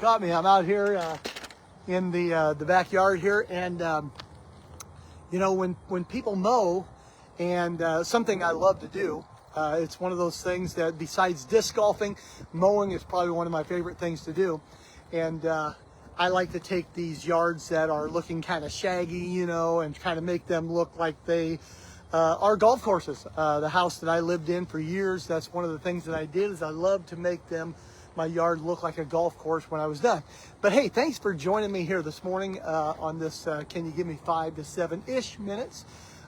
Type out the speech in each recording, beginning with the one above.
caught me. I'm out here in the backyard here, and you know, when people mow, and something I love to do, it's one of those things that besides disc golfing, mowing is probably one of my favorite things to do, and I like to take these yards that are looking kind of shaggy, you know, and kind of make them look like they are golf courses. The house that I lived in for years, that's one of the things that I did, is I loved to make my yard look like a golf course when I was done. But hey, thanks for joining me here this morning on this, can you give me 5 to 7-ish minutes?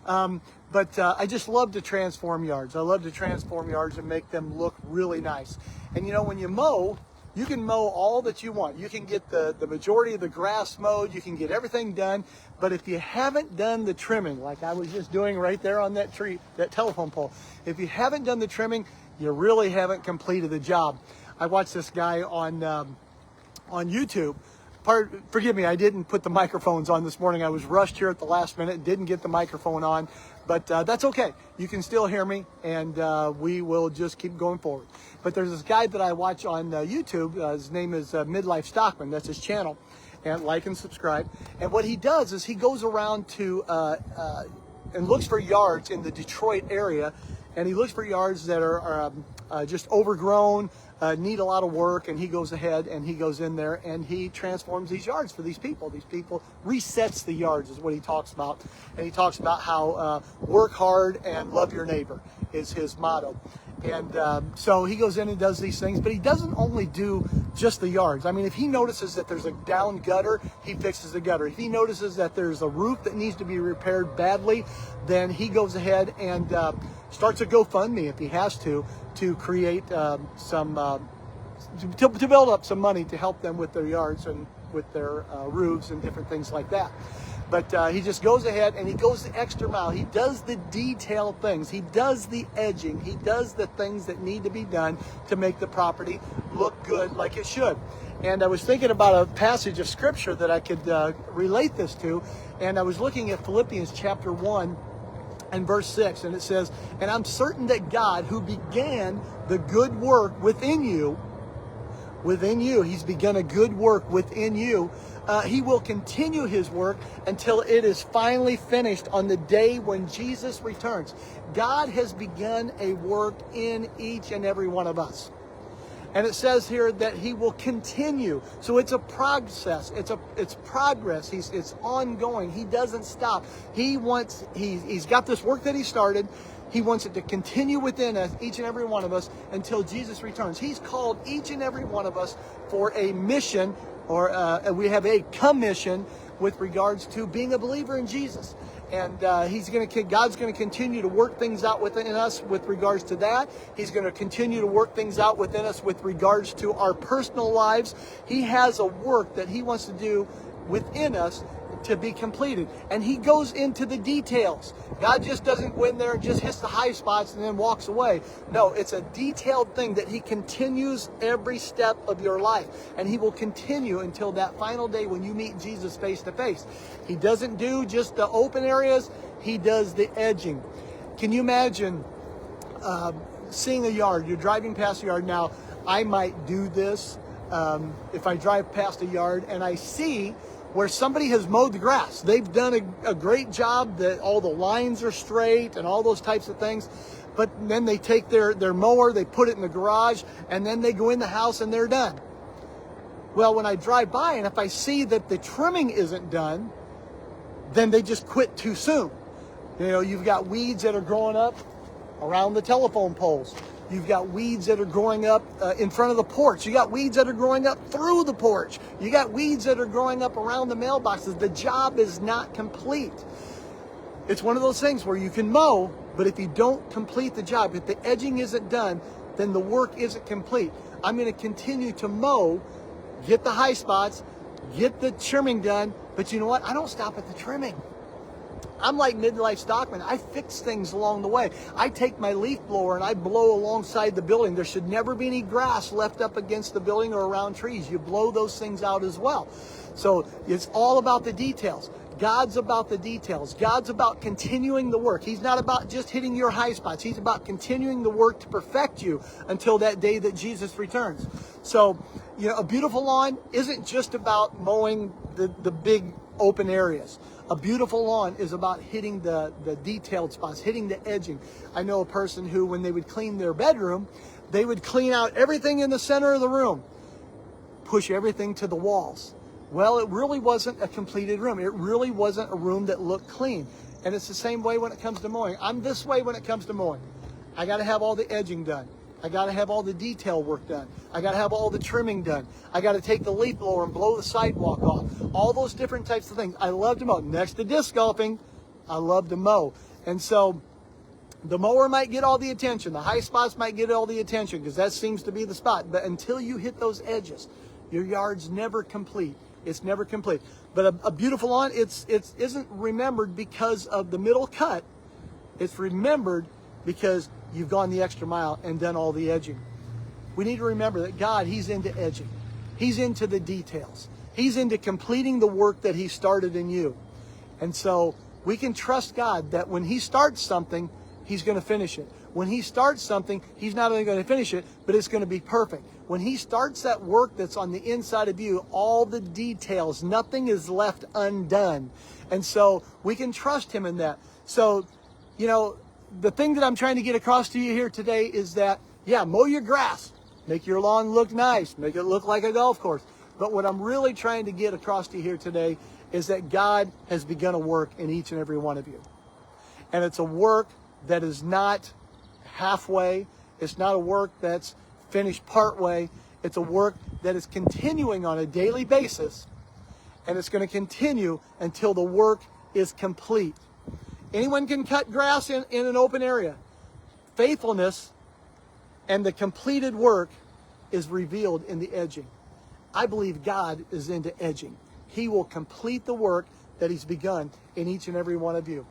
But I just love to transform yards. I love to transform yards and make them look really nice. And you know, when you mow, you can mow all that you want. You can get the majority of the grass mowed. You can get everything done. But if you haven't done the trimming, like I was just doing right there on that tree, that telephone pole, if you haven't done the trimming, you really haven't completed the job. I watched this guy on YouTube. Forgive me, I didn't put the microphones on this morning. I was rushed here at the last minute, didn't get the microphone on, but that's okay. You can still hear me, and we will just keep going forward. But there's this guy that I watch on YouTube. His name is Midlife Stockman. That's his channel. And like and subscribe. And what he does is he goes around to and looks for yards in the Detroit area, and he looks for yards that are just overgrown, need a lot of work, and he goes ahead and he goes in there and he transforms these yards for these people. These people resets the yards is what he talks about. And he talks about how work hard and love your neighbor is his motto. And so he goes in and does these things, but he doesn't only do just the yards. I mean, if he notices that there's a down gutter, he fixes the gutter. If he notices that there's a roof that needs to be repaired badly, then he goes ahead and starts a GoFundMe if he has to create to build up some money to help them with their yards and with their roofs and different things like that. But he just goes ahead and he goes the extra mile. He does the detailed things. He does the edging. He does the things that need to be done to make the property look good like it should. And I was thinking about a passage of scripture that I could relate this to. And I was looking at Philippians chapter 1 and verse 6. And it says, "And I'm certain that God, who began the good work within you, he's begun a good work within you, he will continue his work until it is finally finished on the day when Jesus returns." God has begun a work in each and every one of us. And it says here that he will continue. So it's a process. It's progress. It's ongoing. He doesn't stop. He's got this work that he started. He wants it to continue within us, each and every one of us, until Jesus returns. He's called each and every one of us for a mission, or we have a commission with regards to being a believer in Jesus. And God's going to continue to work things out within us with regards to that. He's going to continue to work things out within us with regards to our personal lives. He has a work that he wants to do within us to be completed. And he goes into the details. God just doesn't go in there and just hits the high spots and then walks away. No, it's a detailed thing that he continues every step of your life. And he will continue until that final day when you meet Jesus face to face. He doesn't do just the open areas. He does the edging. Can you imagine seeing a yard? You're driving past a yard. Now, I might do this if I drive past a yard and I see where somebody has mowed the grass. They've done a great job, that all the lines are straight and all those types of things. But then they take their mower, they put it in the garage, and then they go in the house and they're done. Well, when I drive by and if I see that the trimming isn't done, then they just quit too soon. You know, you've got weeds that are growing up around the telephone poles. You've got weeds that are growing up in front of the porch. You got weeds that are growing up through the porch. You got weeds that are growing up around the mailboxes. The job is not complete. It's one of those things where you can mow, but if you don't complete the job, if the edging isn't done, then the work isn't complete. I'm going to continue to mow, get the high spots, get the trimming done, but you know what? I don't stop at the trimming. I'm like Midlife Stockman. I fix things along the way. I take my leaf blower and I blow alongside the building. There should never be any grass left up against the building or around trees. You blow those things out as well. So it's all about the details. God's about the details. God's about continuing the work. He's not about just hitting your high spots. He's about continuing the work to perfect you until that day that Jesus returns. So, you know, a beautiful lawn isn't just about mowing the big open areas. A beautiful lawn is about hitting the detailed spots, hitting the edging. I know a person who, when they would clean their bedroom, they would clean out everything in the center of the room, push everything to the walls. Well, it really wasn't a completed room. It really wasn't a room that looked clean. And it's the same way when it comes to mowing. I'm this way when it comes to mowing. I got to have all the edging done. I got to have all the detail work done. I got to have all the trimming done. I got to take the leaf blower and blow the sidewalk off. All those different types of things. I love to mow. Next to disc golfing, I love to mow. And so the mower might get all the attention. The high spots might get all the attention because that seems to be the spot. But until you hit those edges, your yard's never complete. It's never complete. But a beautiful lawn, it isn't remembered because of the middle cut. It's remembered because you've gone the extra mile and done all the edging. We need to remember that God, He's into edging. He's into the details. He's into completing the work that He started in you. And so we can trust God that when He starts something, He's going to finish it. When He starts something, He's not only going to finish it, but it's going to be perfect. When He starts that work that's on the inside of you, all the details, nothing is left undone. And so we can trust Him in that. So, you know, the thing that I'm trying to get across to you here today is that, yeah, mow your grass. Make your lawn look nice. Make it look like a golf course. But what I'm really trying to get across to you here today is that God has begun a work in each and every one of you. And it's a work that is not halfway. It's not a work that's finished part way. It's a work that is continuing on a daily basis, and it's going to continue until the work is complete. Anyone can cut grass in an open area. Faithfulness and the completed work is revealed in the edging. I believe God is into edging. He will complete the work that He's begun in each and every one of you.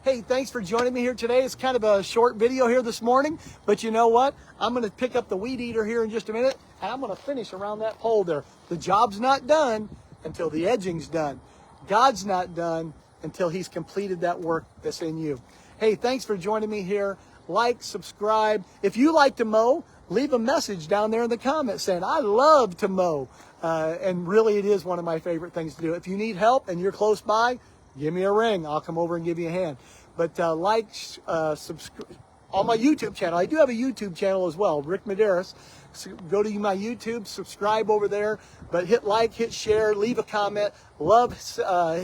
Hey, thanks for joining me here today. It's kind of a short video here this morning, but you know what? I'm going to pick up the weed eater here in just a minute, and I'm going to finish around that pole there. The job's not done until the edging's done. God's not done until He's completed that work that's in you. Hey, thanks for joining me here. Like, subscribe. If you like to mow, leave a message down there in the comments saying, I love to mow. And really, it is one of my favorite things to do. If you need help and you're close by, give me a ring. I'll come over and give you a hand. But subscribe on my YouTube channel. I do have a YouTube channel as well, Rick Medeiros. So go to my YouTube, subscribe over there. But hit like, hit share, leave a comment. Love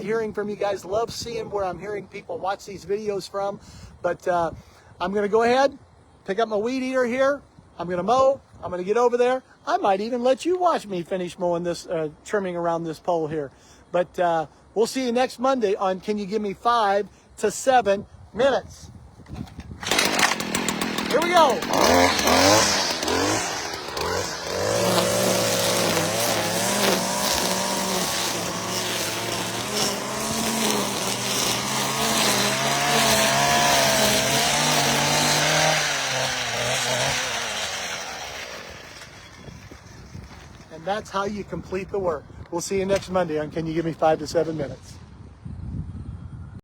hearing from you guys. Love seeing where I'm hearing people watch these videos from. But I'm going to go ahead, pick up my weed eater here. I'm going to mow. I'm going to get over there. I might even let you watch me finish mowing this, trimming around this pole here. But we'll see you next Monday on Can You Give Me 5 to 7 Minutes? Here we go. And that's how you complete the work. We'll see you next Monday on Can You Give Me 5 to 7 Minutes?